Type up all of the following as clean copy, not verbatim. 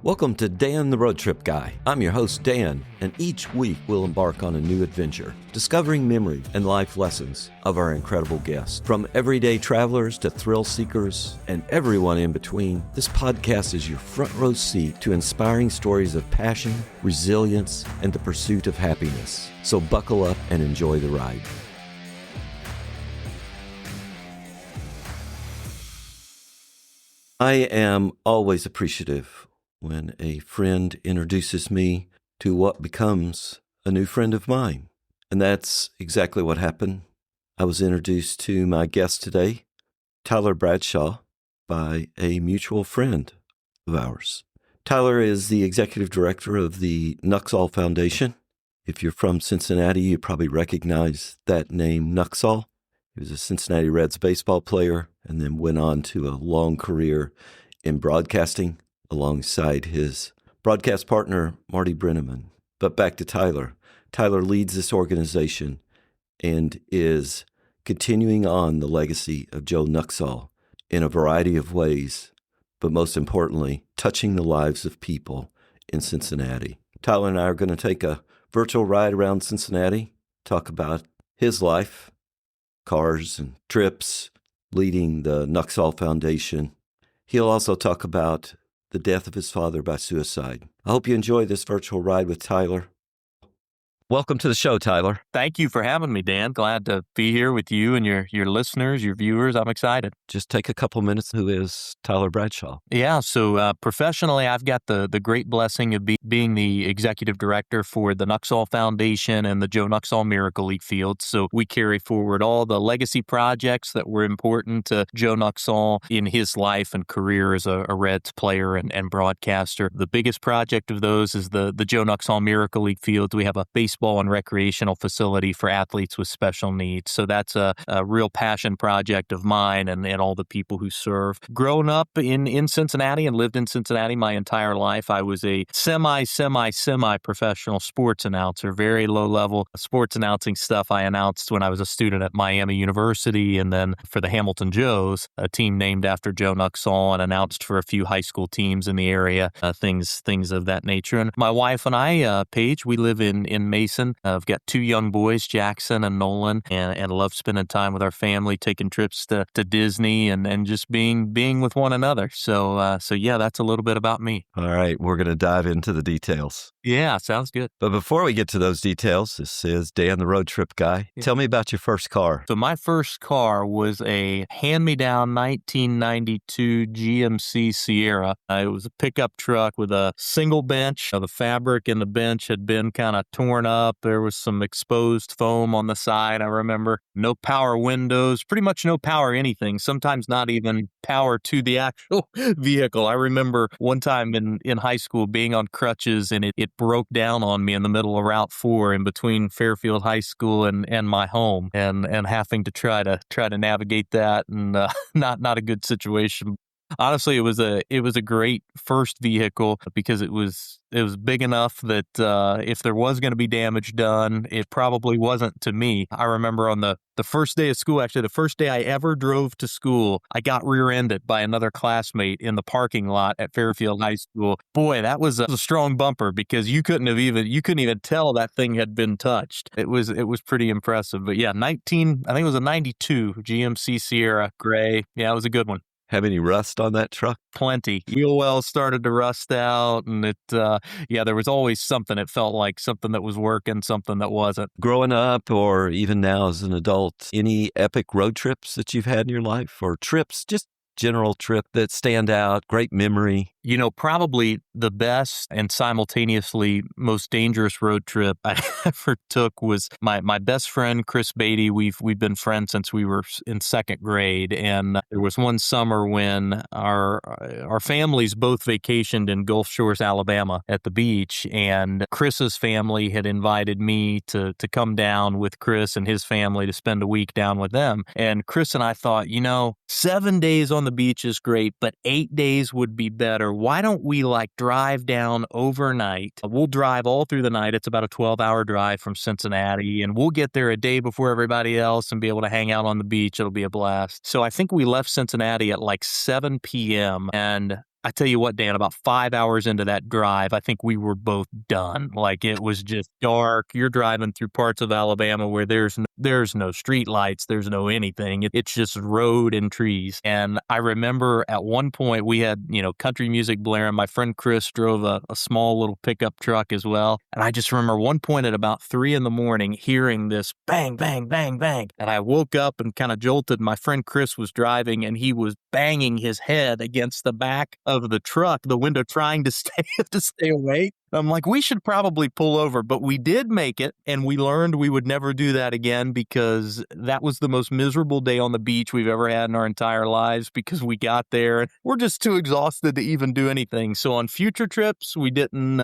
Welcome to Dan the Road Trip Guy. I'm your host, Dan, and each week we'll embark on a new adventure, discovering memory and life lessons of our incredible guests. From everyday travelers to thrill seekers and everyone in between, this podcast is your front row seat to inspiring stories of passion, resilience, and the pursuit of happiness. So buckle up and enjoy the ride. I am always appreciative when a friend introduces me to what becomes a new friend of mine. And that's exactly what happened. I was introduced to my guest today, Tyler Bradshaw, by a mutual friend of ours. Tyler is the executive director of the Nuxhall Foundation. If you're from Cincinnati, you probably recognize that name, Nuxhall. He was a Cincinnati Reds baseball player and then went on to a long career in broadcasting alongside his broadcast partner, Marty Brennaman. But back to Tyler. Tyler leads this organization and is continuing on the legacy of Joe Nuxhall in a variety of ways, but most importantly, touching the lives of people in Cincinnati. Tyler and I are going to take a virtual ride around Cincinnati, talk about his life, cars and trips, leading the Nuxhall Foundation. He'll also talk about the death of his father by suicide. I hope you enjoy this virtual ride with Tyler. Welcome to the show, Tyler. Thank you for having me, Dan. Glad to be here with you and your listeners, your viewers. I'm excited. Just take a couple minutes. Who is Tyler Bradshaw? Yeah, so professionally, I've got the great blessing of being the executive director for the Nuxhall Foundation and the Joe Nuxhall Miracle League Field. So we carry forward all the legacy projects that were important to Joe Nuxhall in his life and career as a Reds player and broadcaster. The biggest project of those is the Joe Nuxhall Miracle League Field. We have a baseball and recreational facility for athletes with special needs. So that's a real passion project of mine and all the people who serve. Growing up in Cincinnati and lived in Cincinnati my entire life, I was a semi-professional sports announcer, very low-level sports announcing stuff I announced when I was a student at Miami University and then for the Hamilton Joes, a team named after Joe Nuxhall, and announced for a few high school teams in the area, things of that nature. And my wife and I, Paige, we live in Mason. I've got two young boys, Jackson and Nolan, and love spending time with our family, taking trips to Disney and just being with one another. So yeah, that's a little bit about me. All right, we're going to dive into the details. Yeah, sounds good. But before we get to those details, this is Dan the Road Trip Guy. Yeah. Tell me about your first car. So my first car was a hand-me-down 1992 GMC Sierra. It was a pickup truck with a single bench. The fabric in the bench had been kind of torn up. There was some exposed foam on the side, I remember. No power windows, pretty much no power anything, sometimes not even power to the actual vehicle. I remember one time in high school being on crutches and it broke down on me in the middle of Route 4 in between Fairfield High School and my home and having to try to navigate that and not a good situation. Honestly, it was a great first vehicle because it was big enough that if there was going to be damage done, it probably wasn't to me. I remember on the first day of school, actually the first day I ever drove to school, I got rear-ended by another classmate in the parking lot at Fairfield High School. Boy, that was a strong bumper because you couldn't even tell that thing had been touched. It was pretty impressive. But yeah, I think it was a 92 GMC Sierra gray. Yeah, it was a good one. Have any rust on that truck? Plenty. Wheel wells started to rust out, and there was always something. It felt like something that was working, something that wasn't. Growing up, or even now as an adult, any epic road trips that you've had in your life, or trips, just general trip that stand out, great memory? Probably the best and simultaneously most dangerous road trip I ever took was my best friend, Chris Beatty. We've been friends since we were in second grade. And there was one summer when our families both vacationed in Gulf Shores, Alabama at the beach. And Chris's family had invited me to come down with Chris and his family to spend a week down with them. And Chris and I thought, 7 days on the beach is great, but 8 days would be better. Why don't we drive down overnight? We'll drive all through the night. It's about a 12-hour drive from Cincinnati, and we'll get there a day before everybody else and be able to hang out on the beach. It'll be a blast. So I think we left Cincinnati at 7 p.m. and I tell you what, Dan, about 5 hours into that drive, I think we were both done. Like, it was just dark. You're driving through parts of Alabama where there's no street lights, there's no anything. It's just road and trees. And I remember at one point we had, country music blaring. My friend Chris drove a small little pickup truck as well. And I just remember one point at about 3 a.m. hearing this bang, bang, bang, bang. And I woke up and kind of jolted. My friend Chris was driving and he was banging his head against the back of the truck, the window, trying to stay awake. I'm like, we should probably pull over, but we did make it, and we learned we would never do that again because that was the most miserable day on the beach we've ever had in our entire lives because we got there and we're just too exhausted to even do anything. So on future trips, we didn't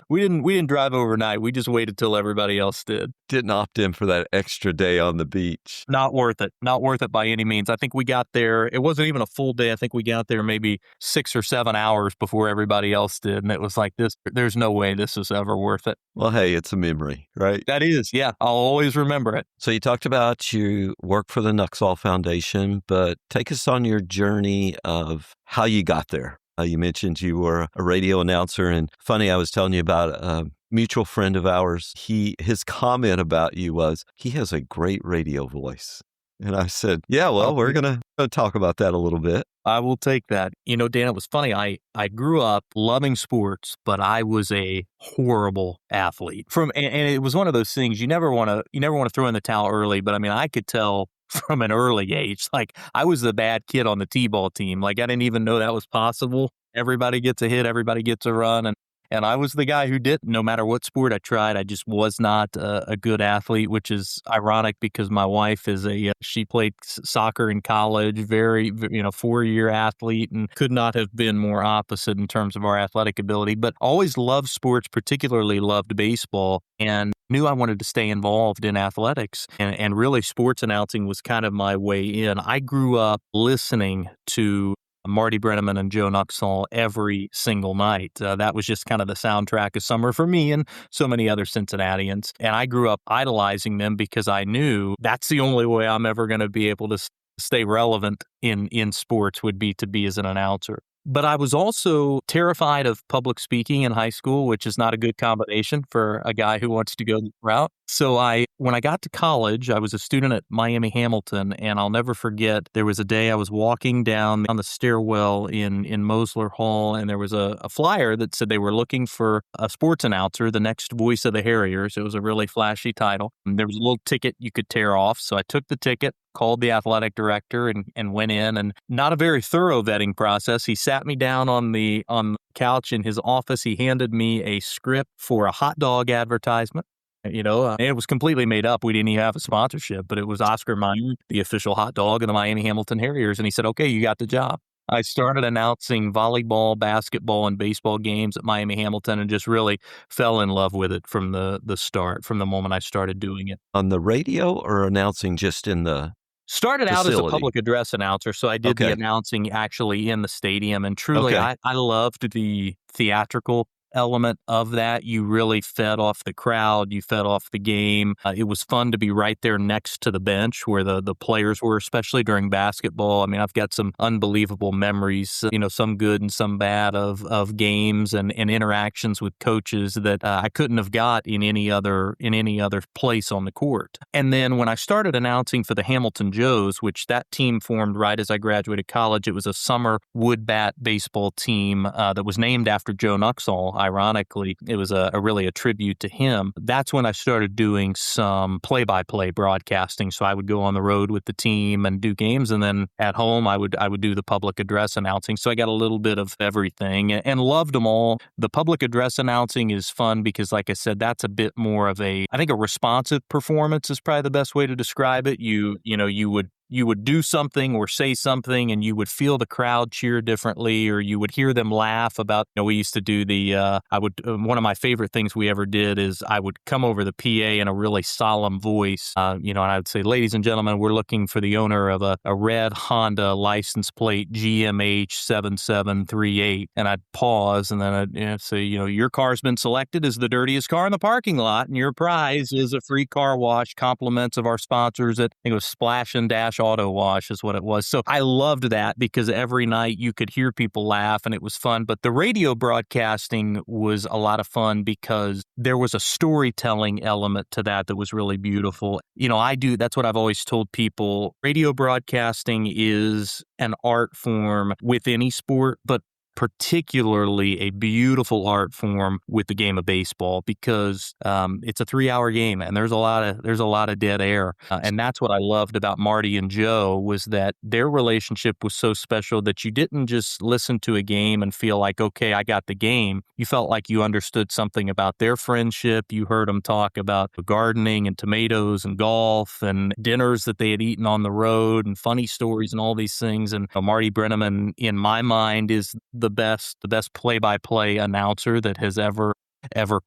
drive overnight. We just waited till everybody else did. Didn't opt in for that extra day on the beach. Not worth it. Not worth it by any means. I think we got there. It wasn't even a full day. I think we got there maybe 6 or 7 hours before everybody else did. And it was like this. There's no way this is ever worth it. Well, hey, it's a memory, right? That is, yeah. I'll always remember it. So you talked about you work for the Nuxhall Foundation, but take us on your journey of how you got there. You mentioned you were a radio announcer, and funny, I was telling you about a mutual friend of ours. His comment about you was, he has a great radio voice. And I said, yeah, well, we're going to talk about that a little bit. I will take that. Dan, it was funny. I grew up loving sports, but I was a horrible athlete. And it was one of those things you never want to throw in the towel early. But I mean, I could tell from an early age, like I was the bad kid on the t-ball team. Like I didn't even know that was possible. Everybody gets a hit, everybody gets a run, and I was the guy who did. No matter what sport I tried, I just was not a good athlete, which is ironic because my wife is she played soccer in college, very, 4-year athlete, and could not have been more opposite in terms of our athletic ability, but always loved sports, particularly loved baseball, and knew I wanted to stay involved in athletics. And really sports announcing was kind of my way in. I grew up listening to Marty Brennaman and Joe Nuxhall every single night. That was just kind of the soundtrack of summer for me and so many other Cincinnatians. And I grew up idolizing them because I knew that's the only way I'm ever going to be able to stay relevant in sports would be to be as an announcer. But I was also terrified of public speaking in high school, which is not a good combination for a guy who wants to go the route. So when I got to college, I was a student at Miami Hamilton, and I'll never forget, there was a day I was walking down the stairwell in Mosler Hall, and there was a flyer that said they were looking for a sports announcer, the next voice of the Harriers. It was a really flashy title. And there was a little ticket you could tear off. So I took the ticket, called the athletic director and went in, and not a very thorough vetting process. He sat me down on the couch in his office. He handed me a script for a hot dog advertisement. And it was completely made up. We didn't even have a sponsorship, but it was Oscar Mayer, the official hot dog of the Miami Hamilton Harriers. And he said, okay, you got the job. I started announcing volleyball, basketball, and baseball games at Miami Hamilton and just really fell in love with it from the start, from the moment I started doing it. On the radio or announcing just in the Started facility? Out as a public address announcer, so I did the announcing actually in the stadium. And truly, I loved the theatrical element of that. You really fed off the crowd. You fed off the game. It was fun to be right there next to the bench where the players were, especially during basketball. I mean, I've got some unbelievable memories, some good and some bad of games and interactions with coaches that I couldn't have got in any other place on the court. And then when I started announcing for the Hamilton Joes, which that team formed right as I graduated college, it was a summer wood bat baseball team that was named after Joe Nuxhall. Ironically, it was really a tribute to him. That's when I started doing some play-by-play broadcasting. So I would go on the road with the team and do games, and then at home I would do the public address announcing. So I got a little bit of everything and loved them all. The public address announcing is fun because, like I said, that's a bit more of I think a responsive performance is probably the best way to describe it. You would do something or say something and you would feel the crowd cheer differently, or you would hear them laugh about, we used to do one of my favorite things we ever did is I would come over the PA in a really solemn voice, and I would say, ladies and gentlemen, we're looking for the owner of a red Honda license plate GMH 7738. And I'd pause and then I'd say, your car's been selected as the dirtiest car in the parking lot, and your prize is a free car wash, compliments of our sponsors at, I think it was Splash and Dash auto wash is what it was. So I loved that because every night you could hear people laugh and it was fun. But the radio broadcasting was a lot of fun because there was a storytelling element to that was really beautiful. That's what I've always told people. Radio broadcasting is an art form with any sport, but particularly a beautiful art form with the game of baseball because it's a 3-hour game and there's a lot of dead air. And that's what I loved about Marty and Joe was that their relationship was so special that you didn't just listen to a game and feel like, okay, I got the game. You felt like you understood something about their friendship. You heard them talk about gardening and tomatoes and golf and dinners that they had eaten on the road and funny stories and all these things. And Marty Brennaman, in my mind, is the best play-by-play announcer that has ever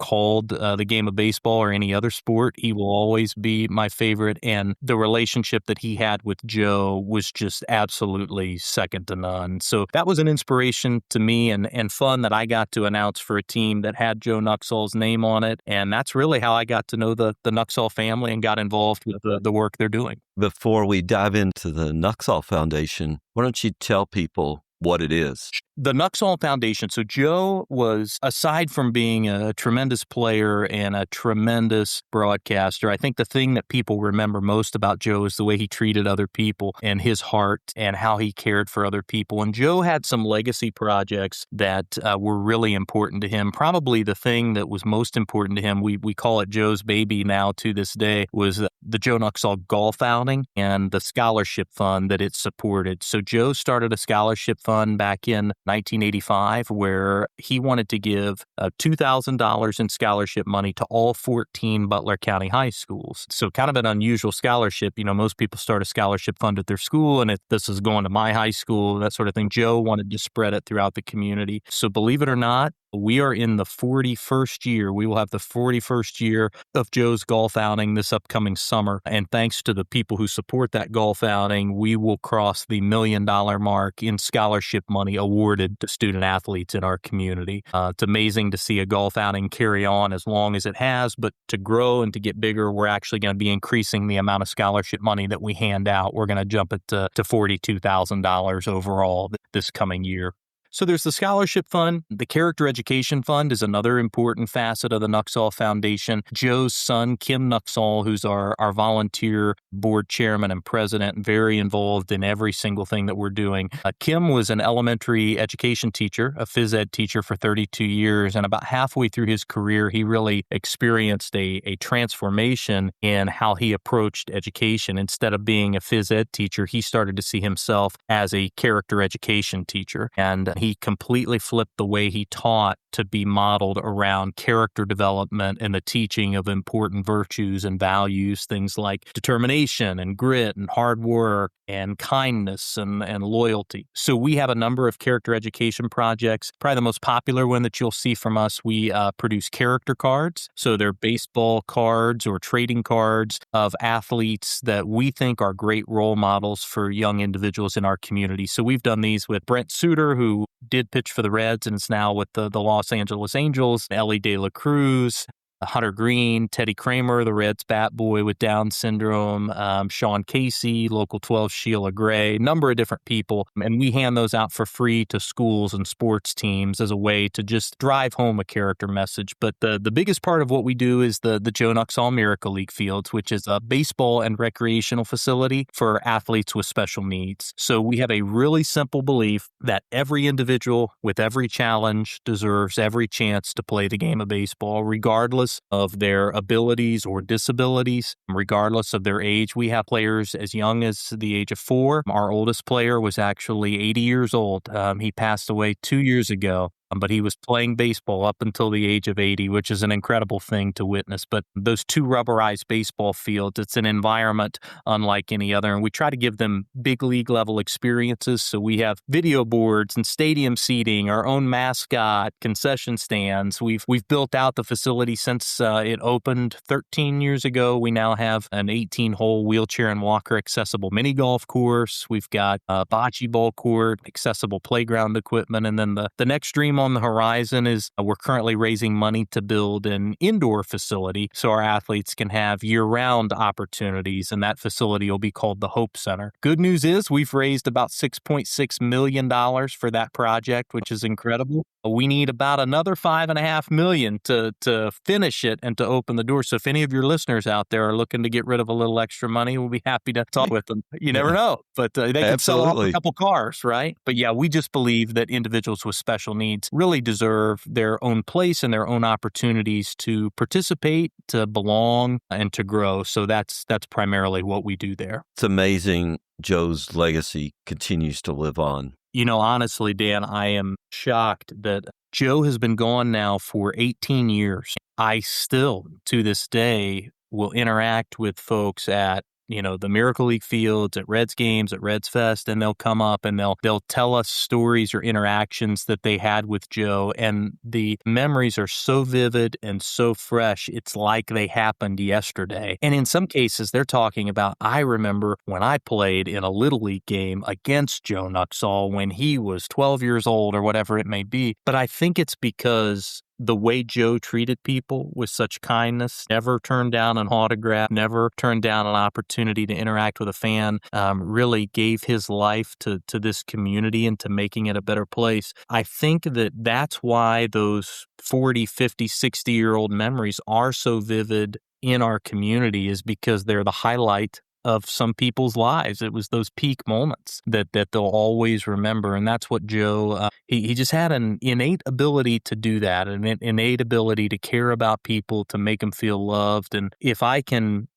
called the game of baseball or any other sport. He will always be my favorite. And the relationship that he had with Joe was just absolutely second to none. So that was an inspiration to me and fun that I got to announce for a team that had Joe Nuxhall's name on it. And that's really how I got to know the Nuxhall family and got involved with the work they're doing. Before we dive into the Nuxhall Foundation, why don't you tell people what it is? The Nuxhall Foundation. So Joe was, aside from being a tremendous player and a tremendous broadcaster, I think the thing that people remember most about Joe is the way he treated other people and his heart and how he cared for other people. And Joe had some legacy projects that were really important to him. Probably the thing that was most important to him, we call it Joe's baby now to this day, was the Joe Nuxhall Golf Outing and the scholarship fund that it supported. So Joe started a scholarship fund back in 1985, where he wanted to give $2,000 in scholarship money to all 14 Butler County high schools. So kind of an unusual scholarship. Most people start a scholarship fund at their school, and this is going to my high school, that sort of thing. Joe wanted to spread it throughout the community. So believe it or not, we are in the 41st year. We will have the 41st year of Joe's golf outing this upcoming summer. And thanks to the people who support that golf outing, we will cross the $1 million mark in scholarship money awarded to student athletes in our community. It's amazing to see a golf outing carry on as long as it has, but to grow and to get bigger, we're actually going to be increasing the amount of scholarship money that we hand out. We're going to jump it to $42,000 overall this coming year. So there's the scholarship fund. The character education fund is another important facet of the Nuxhall Foundation. Joe's son, Kim Nuxhall, who's our volunteer board chairman and president, very involved in every single thing that we're doing. Kim was an elementary education teacher, a phys ed teacher for 32 years, and about halfway through his career, he really experienced a transformation in how he approached education. Instead of being a phys ed teacher, he started to see himself as a character education teacher, and he completely flipped the way he taught to be modeled around character development and the teaching of important virtues and values, things like determination and grit and hard work and kindness and loyalty. So we have a number of character education projects. Probably the most popular one that you'll see from us, we produce character cards. So they're baseball cards or trading cards of athletes that we think are great role models for young individuals in our community. So we've done these with Brent Suter, who did pitch for the Reds and is now with the Los Angeles Angels, Ellie De La Cruz, Hunter Green, Teddy Kramer, the Reds bat boy with Down syndrome, Sean Casey, Local 12 Sheila Gray, number of different people. And we hand those out for free to schools and sports teams as a way to just drive home a character message. But the biggest part of what we do is the Joe Nuxhall Miracle League Fields, which is a baseball and recreational facility for athletes with special needs. So we have a really simple belief that every individual with every challenge deserves every chance to play the game of baseball, regardless of their abilities or disabilities, regardless of their age. We have players as young as the age of 4. Our oldest player was actually 80 years old. He passed away 2 years ago. But he was playing baseball up until the age of 80, which is an incredible thing to witness. But those 2 rubberized baseball fields, it's an environment unlike any other. And we try to give them big league level experiences. So we have video boards and stadium seating, our own mascot, concession stands. We've built out the facility since it opened 13 years ago. We now have an 18-hole wheelchair and walker accessible mini golf course. We've got a bocce ball court, accessible playground equipment. And then the next dream item on the horizon is we're currently raising money to build an indoor facility so our athletes can have year-round opportunities, and that facility will be called the Hope Center. Good news is we've raised about $6.6 million for that project, which is incredible. We need about another $5.5 million to finish it and to open the door. So if any of your listeners out there are looking to get rid of a little extra money, we'll be happy to talk with them. You never know, but they can sell off a couple cars, right? But yeah, we just believe that individuals with special needs really deserve their own place and their own opportunities to participate, to belong, and to grow. So that's primarily what we do there. It's amazing Joe's legacy continues to live on. You know, honestly, Dan, I am shocked that Joe has been gone now for 18 years. I still, to this day, will interact with folks at, the Miracle League fields, at Reds games, at Reds Fest, and they'll come up and they'll tell us stories or interactions that they had with Joe, and the memories are so vivid and so fresh, it's like they happened yesterday. And in some cases, they're talking about, I remember when I played in a Little League game against Joe Nuxhall when he was 12 years old or whatever it may be. But I think it's because the way Joe treated people with such kindness, never turned down an autograph, never turned down an opportunity to interact with a fan, really gave his life to this community and to making it a better place. I think that's why those 40, 50, 60-year-old memories are so vivid in our community, is because they're the highlight of some people's lives. It was those peak moments that they'll always remember. And that's what Joe, he just had an innate ability to do that, an innate ability to care about people, to make them feel loved. And if I can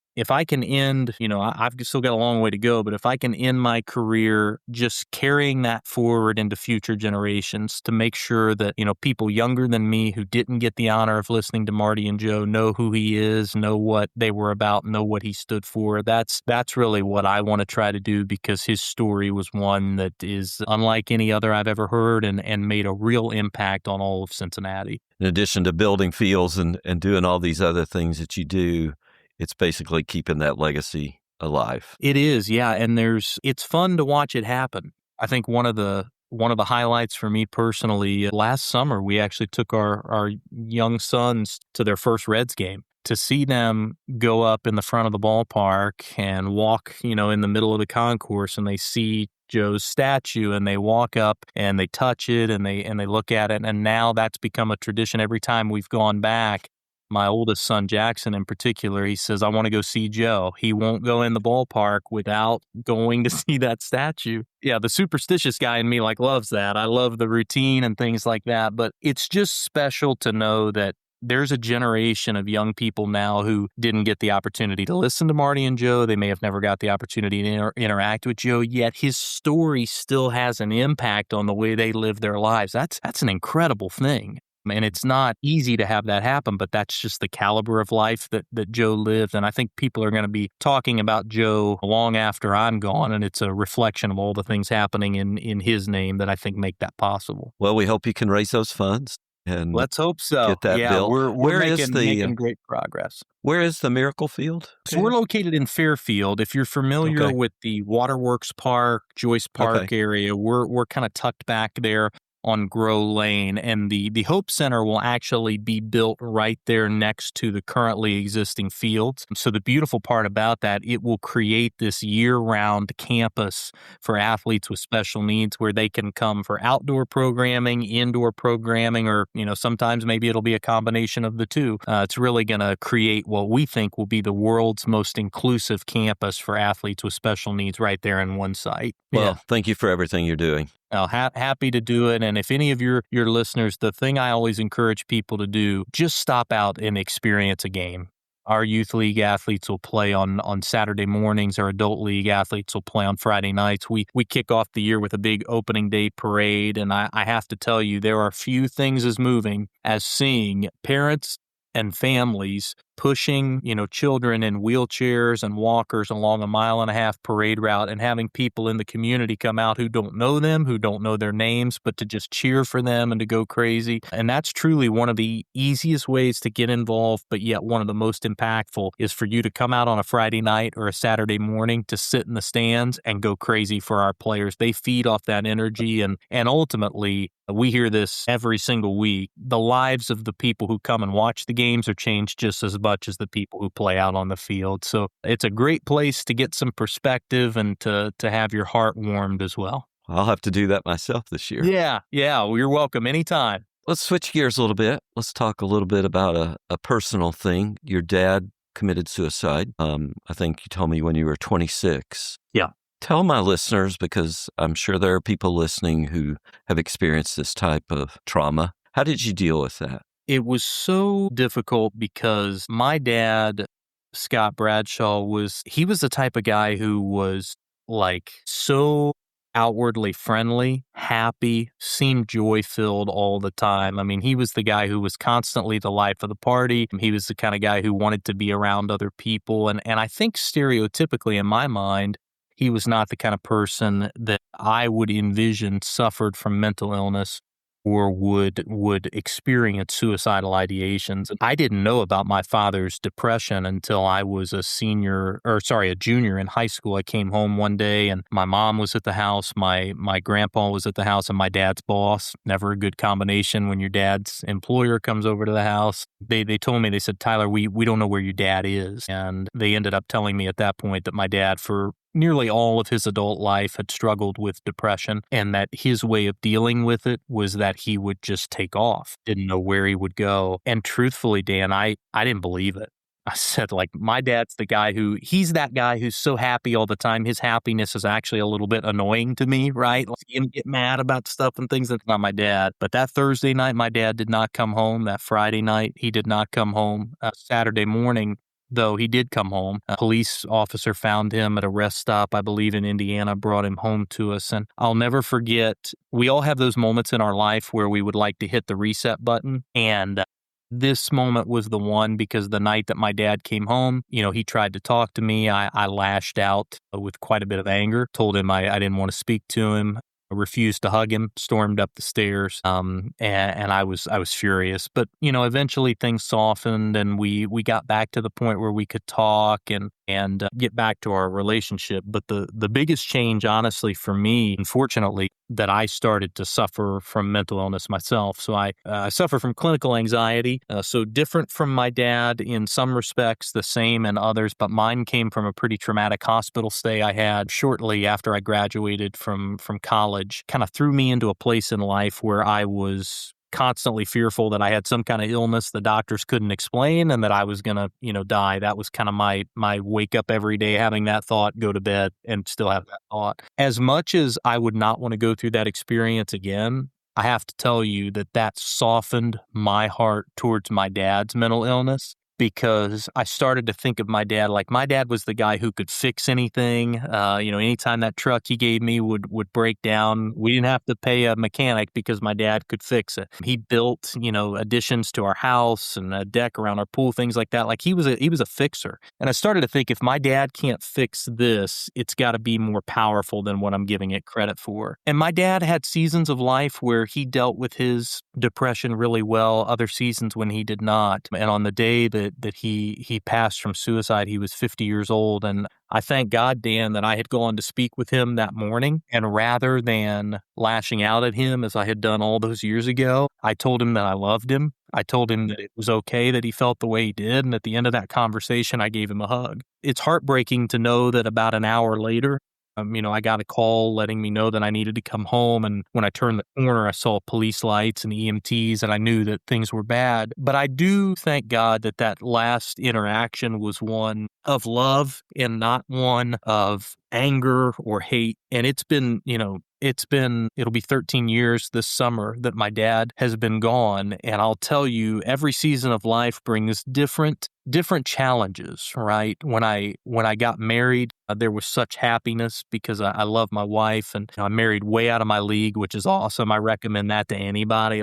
end, I've still got a long way to go, but if I can end my career just carrying that forward into future generations to make sure that, people younger than me who didn't get the honor of listening to Marty and Joe know who he is, know what they were about, know what he stood for, that's really what I want to try to do, because his story was one that is unlike any other I've ever heard and made a real impact on all of Cincinnati. In addition to building fields and doing all these other things that you do, it's basically keeping that legacy alive. It is, yeah, and it's fun to watch it happen. I think one of the highlights for me personally, last summer we actually took our young sons to their first Reds game. To see them go up in the front of the ballpark and walk, in the middle of the concourse, and they see Joe's statue and they walk up and they touch it and they look at it, and now that's become a tradition every time we've gone back. My oldest son, Jackson, in particular, he says, I want to go see Joe. He won't go in the ballpark without going to see that statue. Yeah, the superstitious guy in me loves that. I love the routine and things like that. But it's just special to know that there's a generation of young people now who didn't get the opportunity to listen to Marty and Joe. They may have never got the opportunity to interact with Joe, yet his story still has an impact on the way they live their lives. That's an incredible thing. And it's not easy to have that happen, but that's just the caliber of life that Joe lived. And I think people are going to be talking about Joe long after I'm gone, and it's a reflection of all the things happening in his name that I think make that possible. Well, we hope you can raise those funds. And let's hope so. Get that built. We're making great progress. Where is the Miracle Field? So we're located in Fairfield. If you're familiar with the Waterworks Park, Joyce Park area, we're kind of tucked back there on Grow Lane, and the Hope Center will actually be built right there next to the currently existing fields. So the beautiful part about that, it will create this year-round campus for athletes with special needs where they can come for outdoor programming, indoor programming, or sometimes maybe it'll be a combination of the two. It's really going to create what we think will be the world's most inclusive campus for athletes with special needs right there in one site. Well, thank you for everything you're doing. Happy to do it. And if any of your listeners, the thing I always encourage people to do, just stop out and experience a game. Our youth league athletes will play on Saturday mornings. Our adult league athletes will play on Friday nights. We kick off the year with a big opening day parade. And I have to tell you, there are few things as moving as seeing parents and families pushing, children in wheelchairs and walkers along a 1.5-mile parade route and having people in the community come out who don't know them, who don't know their names, but to just cheer for them and to go crazy. And that's truly one of the easiest ways to get involved, but yet one of the most impactful is for you to come out on a Friday night or a Saturday morning to sit in the stands and go crazy for our players. They feed off that energy, and ultimately, we hear this every single week. The lives of the people who come and watch the games are changed just as much as the people who play out on the field. So it's a great place to get some perspective and to have your heart warmed as well. I'll have to do that myself this year. Yeah. Well, you're welcome anytime. Let's switch gears a little bit. Let's talk a little bit about a personal thing. Your dad committed suicide. I think you told me when you were 26. Yeah. Tell my listeners, because I'm sure there are people listening who have experienced this type of trauma. How did you deal with that? It was so difficult because my dad, Scott Bradshaw, he was the type of guy who was like so outwardly friendly, happy, seemed joy-filled all the time. I mean, he was the guy who was constantly the life of the party. He was the kind of guy who wanted to be around other people. And I think stereotypically in my mind, he was not the kind of person that I would envision suffered from mental illness or would experience suicidal ideations. I didn't know about my father's depression until I was a junior in high school. I came home one day and my mom was at the house, my grandpa was at the house, and my dad's boss. Never a good combination when your dad's employer comes over to the house. They told me, they said, "Tyler, we don't know where your dad is." And they ended up telling me at that point that my dad, for nearly all of his adult life, had struggled with depression, and that his way of dealing with it was that he would just take off, didn't know where he would go. And truthfully, Dan, I didn't believe it. I said, my dad's the guy he's that guy who's so happy all the time. His happiness is actually a little bit annoying to me, right? Like, him get mad about stuff and things. That's not my dad. But that Thursday night, my dad did not come home. That Friday night, he did not come home. Saturday morning, though, he did come home. A police officer found him at a rest stop, I believe in Indiana, brought him home to us. And I'll never forget, we all have those moments in our life where we would like to hit the reset button. And this moment was the one, because the night that my dad came home, he tried to talk to me. I lashed out with quite a bit of anger, told him I didn't want to speak to him. I refused to hug him, stormed up the stairs, and I was furious. But eventually things softened, and we got back to the point where we could talk and get back to our relationship. But the biggest change, honestly, for me, unfortunately, that I started to suffer from mental illness myself. So I suffer from clinical anxiety, so different from my dad in some respects, the same in others. But mine came from a pretty traumatic hospital stay I had shortly after I graduated from college. Kind of threw me into a place in life where I was constantly fearful that I had some kind of illness the doctors couldn't explain and that I was going to, die. That was kind of my wake up every day, having that thought, go to bed, and still have that thought. As much as I would not want to go through that experience again, I have to tell you that softened my heart towards my dad's mental illness. Because I started to think of my dad like my dad was the guy who could fix anything. Anytime that truck he gave me would break down, we didn't have to pay a mechanic because my dad could fix it. He built, additions to our house and a deck around our pool, things like that. Like he was a fixer. And I started to think, if my dad can't fix this, it's got to be more powerful than what I'm giving it credit for. And my dad had seasons of life where he dealt with his depression really well, other seasons when he did not. And on the day that he passed from suicide, he was 50 years old. And I thank God, Dan, that I had gone to speak with him that morning. And rather than lashing out at him as I had done all those years ago, I told him that I loved him. I told him that it was okay that he felt the way he did. And at the end of that conversation, I gave him a hug. It's heartbreaking to know that about an hour later, I got a call letting me know that I needed to come home. And when I turned the corner, I saw police lights and EMTs, and I knew that things were bad. But I do thank God that last interaction was one of love and not one of anger or hate. And it'll be 13 years this summer that my dad has been gone. And I'll tell you, every season of life brings different different challenges, right? When I got married, there was such happiness because I love my wife, and I'm married way out of my league, which is awesome. I recommend that to anybody.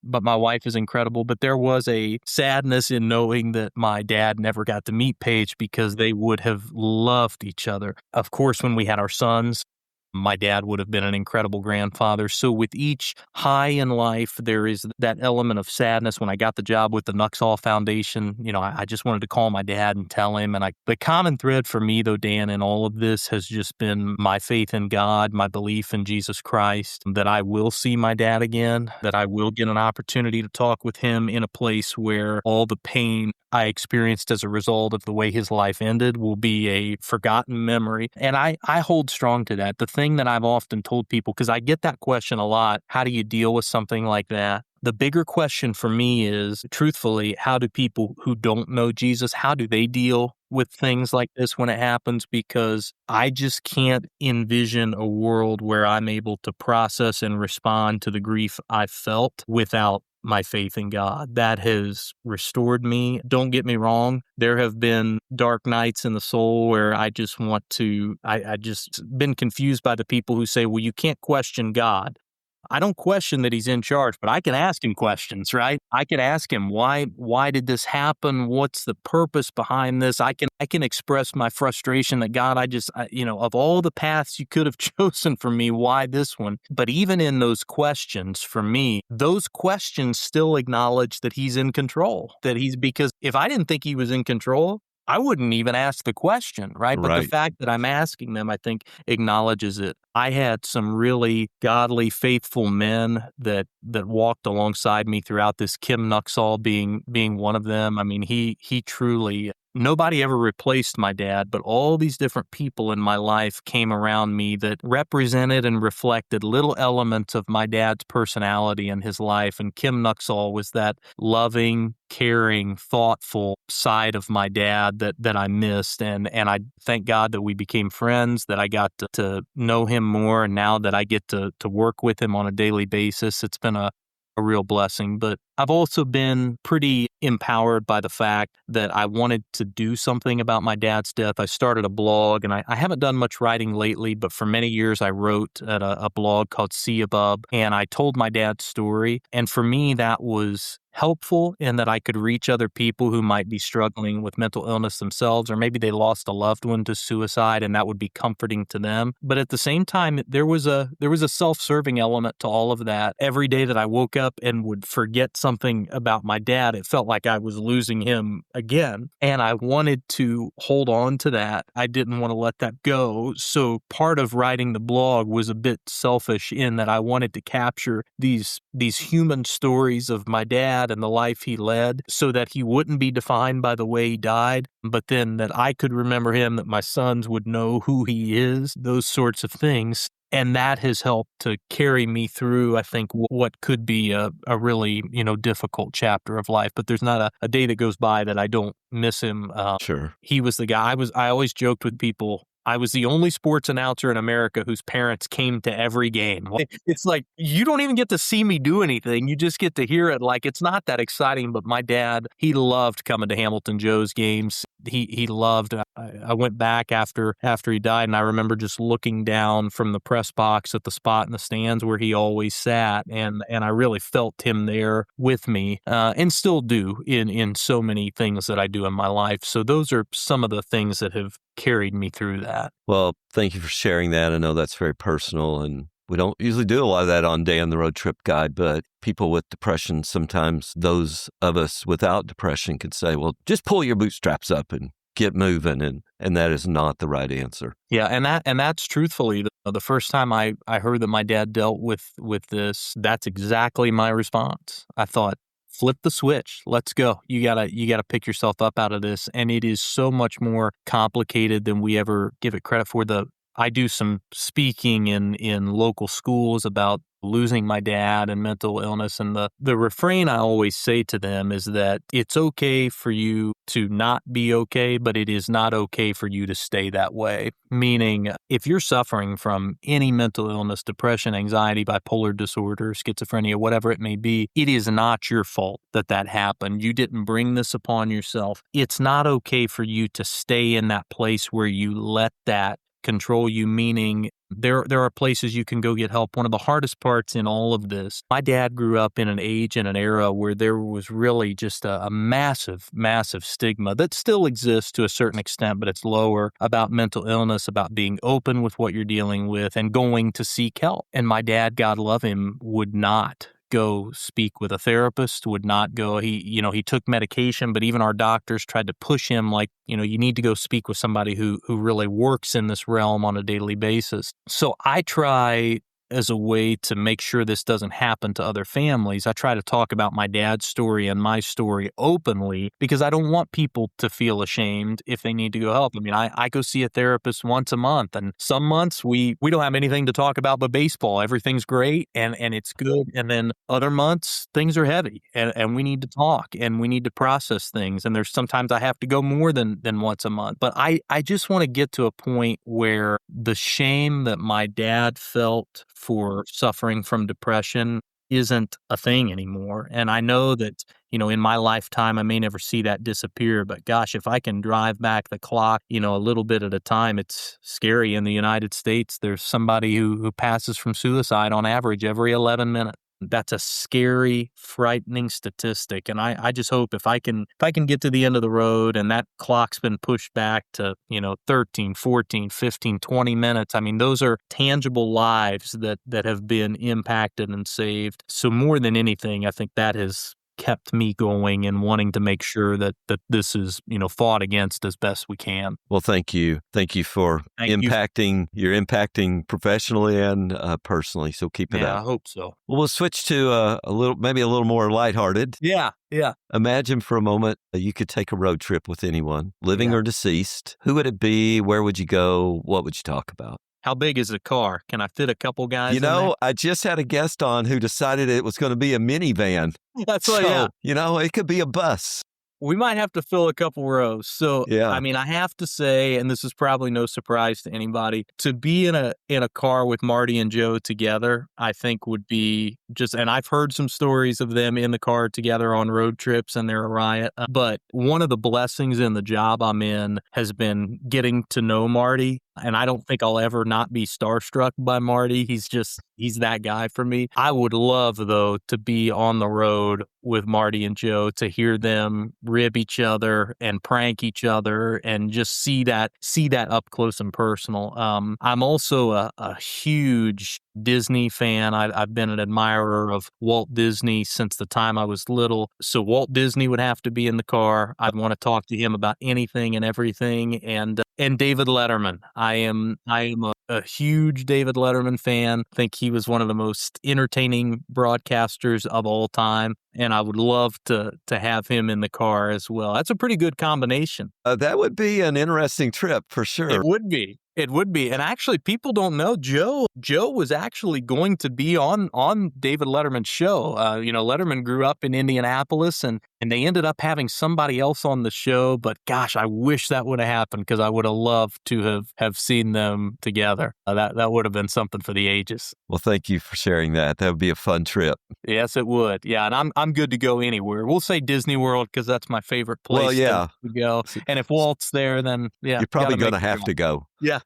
But my wife is incredible. But there was a sadness in knowing that my dad never got to meet Paige because they would have loved each other. Of course, when we had our sons, my dad would have been an incredible grandfather. So with each high in life, there is that element of sadness. When I got the job with the Nuxhall Foundation, I just wanted to call my dad and tell him. And the common thread for me, though, Dan, in all of this has just been my faith in God, my belief in Jesus Christ, that I will see my dad again, that I will get an opportunity to talk with him in a place where all the pain I experienced as a result of the way his life ended will be a forgotten memory. And I hold strong to that. The thing that I've often told people, because I get that question a lot, how do you deal with something like that? The bigger question for me is, truthfully, how do people who don't know Jesus, how do they deal with things like this when it happens? Because I just can't envision a world where I'm able to process and respond to the grief I felt without my faith in God. That has restored me. Don't get me wrong. There have been dark nights in the soul where I just I just been confused by the people who say, well, you can't question God. I don't question that he's in charge, but I can ask him questions, right? I can ask him, why did this happen? What's the purpose behind this? I can express my frustration that God, of all the paths you could have chosen for me, why this one? But even in those questions, for me, those questions still acknowledge that he's in control, because if I didn't think he was in control, I wouldn't even ask the question, right? But the fact that I'm asking them, I think, acknowledges it. I had some really godly, faithful men that walked alongside me throughout this, Kim Nuxhall being one of them. I mean, he truly, nobody ever replaced my dad, but all these different people in my life came around me that represented and reflected little elements of my dad's personality and his life. And Kim Nuxhall was that loving, caring, thoughtful side of my dad that I missed. And I thank God that we became friends, that I got to know him more. And now that I get to work with him on a daily basis, it's been a real blessing. But I've also been pretty empowered by the fact that I wanted to do something about my dad's death. I started a blog, and I haven't done much writing lately, but for many years I wrote at a blog called See Above, and I told my dad's story. And for me, that was helpful in that I could reach other people who might be struggling with mental illness themselves, or maybe they lost a loved one to suicide, and that would be comforting to them. But at the same time, there was a self-serving element to all of that. Every day that I woke up and would forget something about my dad, it felt like I was losing him again. And I wanted to hold on to that. I didn't want to let that go. So part of writing the blog was a bit selfish in that I wanted to capture these human stories of my dad and the life he led, so that he wouldn't be defined by the way he died, but then that I could remember him, that my sons would know who he is, those sorts of things. And that has helped to carry me through, I think, what could be a really, difficult chapter of life. But there's not a day that goes by that I don't miss him. Sure. He was the guy. I always joked with people, I was the only sports announcer in America whose parents came to every game. It's like, you don't even get to see me do anything. You just get to hear it. Like, it's not that exciting, but my dad, he loved coming to Hamilton Joe's games. He loved, I went back after he died, and I remember just looking down from the press box at the spot in the stands where he always sat, and I really felt him there with me, and still do in so many things that I do in my life. So those are some of the things that have carried me through that. Well, thank you for sharing that. I know that's very personal, and we don't usually do a lot of that on Day on the Road Trip Guide, but people with depression, sometimes those of us without depression could say, well, just pull your bootstraps up and get moving, and that is not the right answer. Yeah, and that's truthfully the first time I heard that my dad dealt with this, that's exactly my response. I thought, flip the switch. Let's go. You gotta pick yourself up out of this. And it is so much more complicated than we ever give it credit for. I do some speaking in local schools about losing my dad and mental illness. And the refrain I always say to them is that it's okay for you to not be okay, but it is not okay for you to stay that way. Meaning, if you're suffering from any mental illness, depression, anxiety, bipolar disorder, schizophrenia, whatever it may be, it is not your fault that that happened. You didn't bring this upon yourself. It's not okay for you to stay in that place where you let that control you, meaning there are places you can go get help. One of the hardest parts in all of this, my dad grew up in an age and an era where there was really just a massive, massive stigma that still exists to a certain extent, but it's lower, about mental illness, about being open with what you're dealing with and going to seek help. And my dad, God love him, would not go speak with a therapist, would not go. He took medication, but even our doctors tried to push him like, you need to go speak with somebody who really works in this realm on a daily basis. So I try, as a way to make sure this doesn't happen to other families, I try to talk about my dad's story and my story openly, because I don't want people to feel ashamed if they need to go help. I mean, I go see a therapist once a month, and some months we don't have anything to talk about but baseball. Everything's great and it's good. And then other months things are heavy and we need to talk and we need to process things. And there's sometimes I have to go more than once a month. But I just want to get to a point where the shame that my dad felt for suffering from depression isn't a thing anymore. And I know that, in my lifetime, I may never see that disappear, but gosh, if I can drive back the clock, a little bit at a time, it's scary. In the United States, there's somebody who passes from suicide on average every 11 minutes. That's a scary, frightening statistic. And I just hope if I can get to the end of the road and that clock's been pushed back to, 13, 14, 15, 20 minutes. I mean, those are tangible lives that have been impacted and saved. So more than anything, I think that has kept me going and wanting to make sure that this is, fought against as best we can. Well, thank you. Thank you for impacting. You're impacting professionally and personally. So keep it up. Yeah, I hope so. Well, we'll switch to maybe a little more lighthearted. Yeah. Imagine for a moment you could take a road trip with anyone, living or deceased. Who would it be? Where would you go? What would you talk about? How big is the car? Can I fit a couple guys in there? I just had a guest on who decided it was going to be a minivan. That's what, it could be a bus. We might have to fill a couple rows. So, I mean, I have to say, and this is probably no surprise to anybody, to be in a car with Marty and Joe together, I think would be just, and I've heard some stories of them in the car together on road trips and they're a riot. But one of the blessings in the job I'm in has been getting to know Marty. And I don't think I'll ever not be starstruck by Marty. He's that guy for me. I would love, though, to be on the road with Marty and Joe, to hear them rib each other and prank each other and just see that up close and personal. I'm also a huge Disney fan. I've been an admirer of Walt Disney since the time I was little. So Walt Disney would have to be in the car. I'd want to talk to him about anything and everything. And David Letterman. I am a huge David Letterman fan. I think he was one of the most entertaining broadcasters of all time. And I would love to have him in the car as well. That's a pretty good combination. That would be an interesting trip for sure. It would be. And actually, people don't know, Joe was actually going to be on David Letterman's show. Letterman grew up in Indianapolis, and they ended up having somebody else on the show. But gosh, I wish that would have happened, because I would have loved to have seen them together. That would have been something for the ages. Well, thank you for sharing that. That would be a fun trip. Yes, it would. Yeah, and I'm good to go anywhere. We'll say Disney World, because that's my favorite place to go. And if Walt's there, then you're probably going to have to go. Yeah.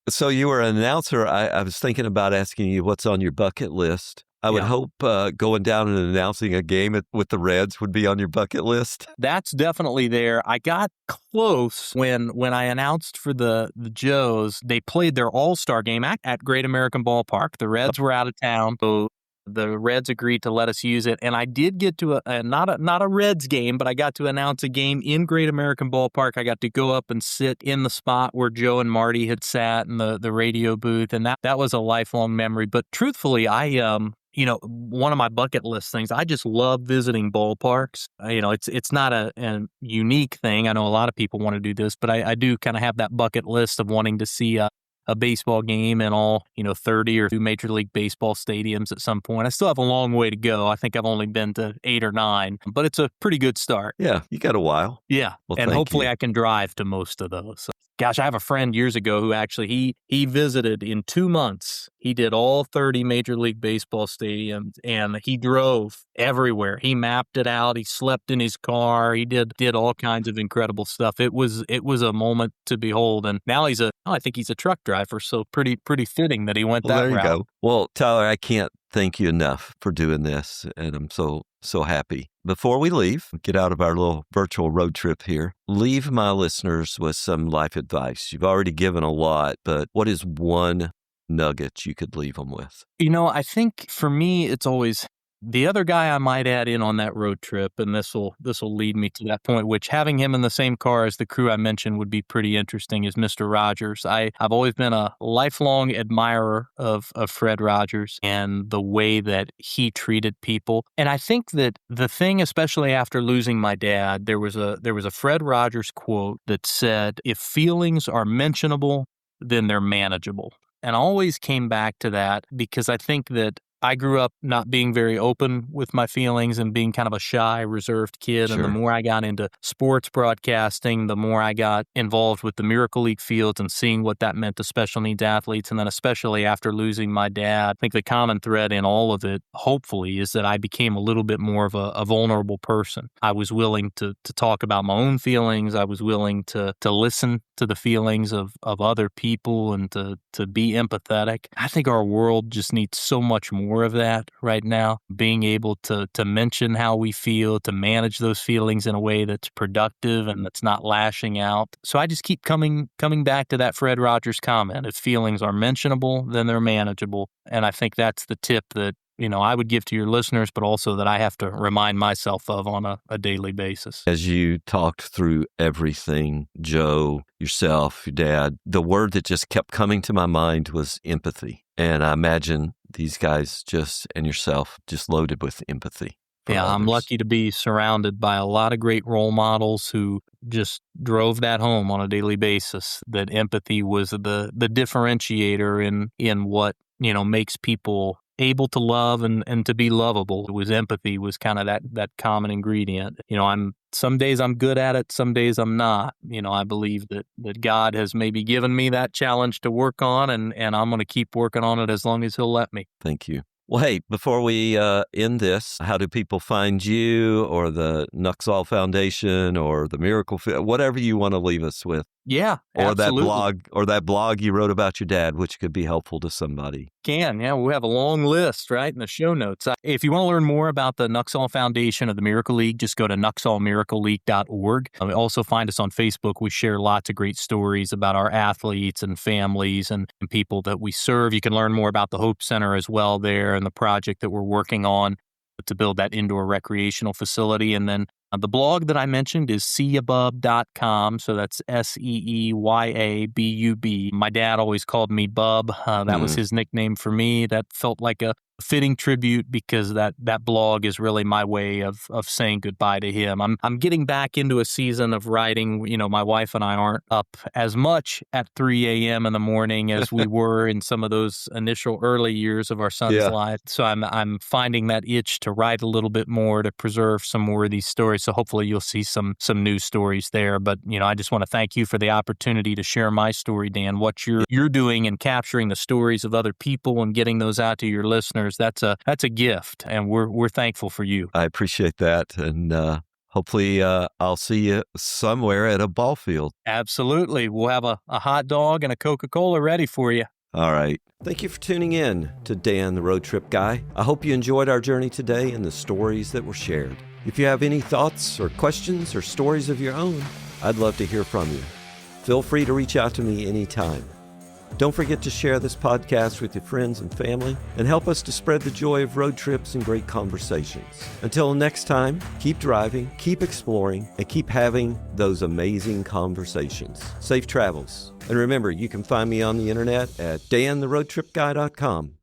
So you were an announcer. I was thinking about asking you what's on your bucket list. I would hope going down and announcing a game with the Reds would be on your bucket list. That's definitely there. I got close when I announced for the Joes. They played their all-star game at Great American Ballpark. The Reds were out of town, so the Reds agreed to let us use it. And I did get to not a Reds game, but I got to announce a game in Great American Ballpark. I got to go up and sit in the spot where Joe and Marty had sat in the radio booth. And that was a lifelong memory. But truthfully, one of my bucket list things, I just love visiting ballparks. It's not a unique thing. I know a lot of people want to do this, but I do kind of have that bucket list of wanting to see a baseball game in all, 30 or 2 Major League Baseball stadiums at some point. I still have a long way to go. I think I've only been to 8 or 9, but it's a pretty good start. Yeah, you got a while. Yeah, Well, and thank hopefully you. I can drive to most of those. So, gosh, I have a friend years ago who actually, he visited in 2 months. He did all 30 Major League Baseball stadiums, and he drove everywhere. He mapped it out. He slept in his car. He did all kinds of incredible stuff. It was a moment to behold. And now I think he's a truck driver. So pretty fitting that he went Well, that there you route. go. Well, Tyler, I can't thank you enough for doing this, and I'm so happy. Before we leave, get out of our little virtual road trip here, leave my listeners with some life advice. You've already given a lot, but what is one nugget you could leave them with? I think for me, it's always the other guy I might add in on that road trip, and this will lead me to that point, which having him in the same car as the crew I mentioned would be pretty interesting, is Mr. Rogers. I've always been a lifelong admirer of Fred Rogers and the way that he treated people. And I think that the thing, especially after losing my dad, there was a Fred Rogers quote that said, "If feelings are mentionable, then they're manageable." And I always came back to that because I think that I grew up not being very open with my feelings and being kind of a shy, reserved kid. Sure. And the more I got into sports broadcasting, the more I got involved with the Miracle League fields and seeing what that meant to special needs athletes. And then especially after losing my dad, I think the common thread in all of it, hopefully, is that I became a little bit more of a vulnerable person. I was willing to talk about my own feelings. I was willing to listen to the feelings of other people and to be empathetic. I think our world just needs so much more of that right now. Being able to mention how we feel, to manage those feelings in a way that's productive and that's not lashing out. So I just keep coming back to that Fred Rogers comment. If feelings are mentionable, then they're manageable. And I think that's the tip that I would give to your listeners, but also that I have to remind myself of on a daily basis. As you talked through everything, Joe, yourself, your dad, the word that just kept coming to my mind was empathy. And I imagine these guys and yourself just loaded with empathy. Yeah, I'm lucky to be surrounded by a lot of great role models who just drove that home on a daily basis, that empathy was the differentiator in what, makes people able to love and to be lovable. It was empathy was kind of that common ingredient. Some days I'm good at it, some days I'm not. I believe that God has maybe given me that challenge to work on, and I'm going to keep working on it as long as He'll let me. Thank you. Well, hey, before we end this, how do people find you or the Nuxhall Foundation or the Miracle Field, whatever you want to leave us with? Yeah, or absolutely. that blog you wrote about your dad, which could be helpful to somebody. Yeah, we have a long list, right, in the show notes. If you want to learn more about the Nuxhall Foundation or the Miracle League, just go to nuxhallmiracleleague.org. Also find us on Facebook. We share lots of great stories about our athletes and families and people that we serve. You can learn more about the Hope Center as well there and the project that we're working on to build that indoor recreational facility. And then the blog that I mentioned is seeabub.com. So that's SEEYABUB. My dad always called me Bub. That was his nickname for me. That felt like a fitting tribute because that blog is really my way of saying goodbye to him. I'm getting back into a season of writing. My wife and I aren't up as much at 3 a.m. in the morning as we were in some of those initial early years of our son's life. So I'm finding that itch to write a little bit more, to preserve some more of these stories. So hopefully you'll see some new stories there. But I just want to thank you for the opportunity to share my story, Dan. What you're doing and capturing the stories of other people and getting those out to your listeners. That's a gift, and we're thankful for you. I appreciate that, and hopefully I'll see you somewhere at a ball field. Absolutely. We'll have a hot dog and a Coca-Cola ready for you. All right. Thank you for tuning in to Dan, the Road Trip Guy. I hope you enjoyed our journey today and the stories that were shared. If you have any thoughts or questions or stories of your own, I'd love to hear from you. Feel free to reach out to me anytime. Don't forget to share this podcast with your friends and family and help us to spread the joy of road trips and great conversations. Until next time, keep driving, keep exploring, and keep having those amazing conversations. Safe travels. And remember, you can find me on the internet at dantheroadtripguy.com.